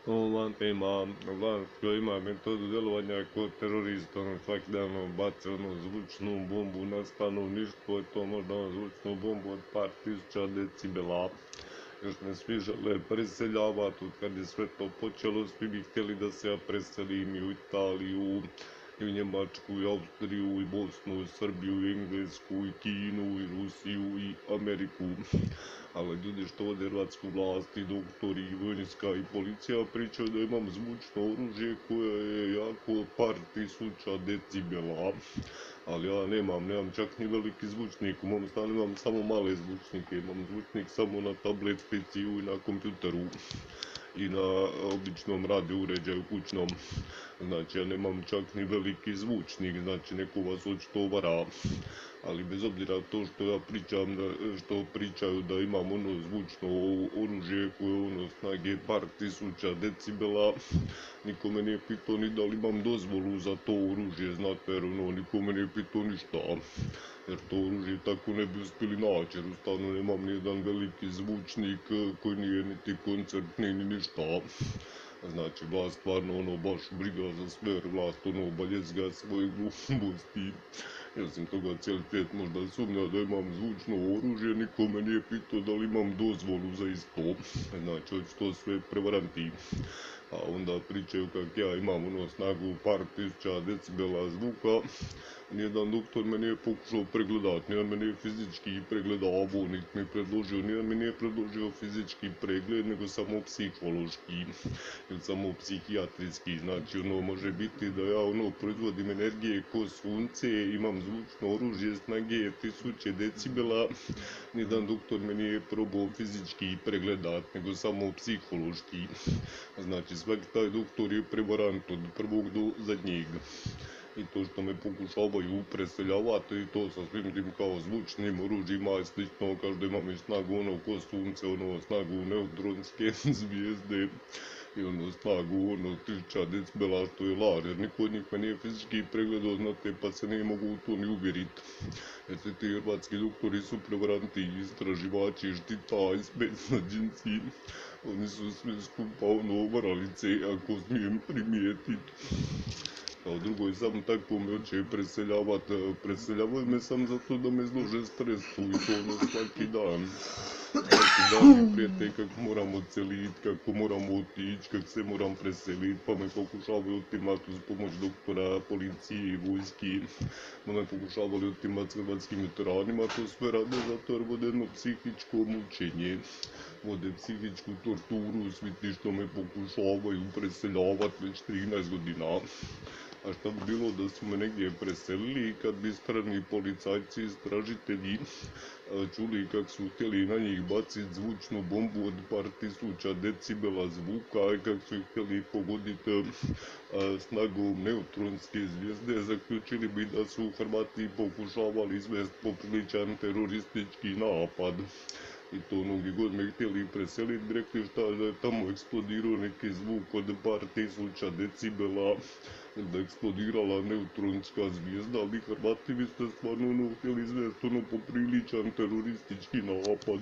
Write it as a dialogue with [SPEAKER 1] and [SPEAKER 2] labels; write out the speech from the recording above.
[SPEAKER 1] Ova tema, vlast koja ima metodu djelovanja kod terorista, svaki dan baca zvučnu bombu na stanovništvo, to možda zvučnu bombu od par tisuća decibela. Još me svi žele preseljavati, od kad je sve to počelo, svi bi htjeli da se ja preselim i u Italiju, i u Njemačku, i Austriju, i Bosnu, i Srbiju, i Englesku, i Kinu, i Rusiju, i Ameriku. Ali ljudi što vode hrvatsku vlast, i doktori, i vojska, i policija pričaju da imam zvučno oružje koje je jako par tisuća decibela. Ali ja nemam čak ni veliki zvučnik, u mom stanu imam samo male zvučnike, imam zvučnik samo na tablet, PC-u i na kompjuteru i na običnom radio uređaju kućnom. Znači ja nemam čak ni veliki zvučnik, znači neko vas očito vara. Ali bez obzira to što ja pričam, što pričaju da imam zvučno oružje koje snage par tisuća decibela, niko me nije pitao ni da li imam dozvolu za to oružje, znate, jer niko me nije pitao ništa. Jer to oružje tako ne bi uspjeli naći, jer u stanu nemam nijedan veliki zvučnik koji nije niti koncertni ni ništa. Znači vlast stvarno baš briga za sve, jer vlast baljezga svoje gluposti. Ja sam toga cijeli svijet možda sumnja da imam zvučno oružje, niko me nije pitao da li imam dozvolu za isto. Znači očito sve prevaranti. A onda pričaju kak ja imam snagu par tisuća decibela zvuka. Nijedan doktor me nije pokušao pregledat, nijedan me nije fizički pregledao, niti mi predložio, nijedan mi nije predložio fizički pregled, nego samo psihološki ili samo psihijatrijski. Znači može biti da ja proizvodim energije ko sunce, imam zvučno oružje snage tisuće decibela, nijedan doktor me nije probao fizički pregledat, nego samo psihološki. Znači svaki taj doktor je prevarant od prvog do zadnjeg. I to što me pokušavaju preseljavati i to sa svim tim kao zvučnim oružjima i slično, kao da imam i snagu ko sunce, snagu neutronske zvijezde i snagu tisuća decibela, što je laž, jer niko od njih me nije fizički pregledao, znate, pa se ne mogu u to ni uvjeriti. Jer svi ti hrvatski doktori su prevaranti, istraživači, štita, specnađenci, oni su svi skupa varalice, ako smijem primijetiti. Kao drugo i samo tako me hoće preseljavaju me sam zato da me izlože stresu i to svaki dan. Svaki dan mi prijete kako moram odselit, kako moram otići, kako se moram preselit, pa me pokušavaju otimati uz pomoć doktora, policije i vojski. Pa me pokušavali otimati s hrvatskim veteranima, to sve rade zato jer vode jedno psihičko mučenje. Vode psihičku torturu, svi ti što me pokušavaju preseljavati već 13 godina. A šta bi bilo da su me negdje preselili kad bi strani policajci, istražitelji čuli kak su htjeli na njih baciti zvučnu bombu od par tisuća decibela zvuka i kak su ih htjeli pogoditi snagom neutronske zvijezde, zaključili bi da su Hrvati pokušavali izvesti popriličan teroristički napad. I to gdje god me htjeli preseliti, bi rekli šta da je tamo eksplodirao neki zvuk od par tisuća decibela, da je eksplodirala neutronska zvijezda, ali Hrvati vi ste stvarno htjeli izvesti popriličan teroristički napad.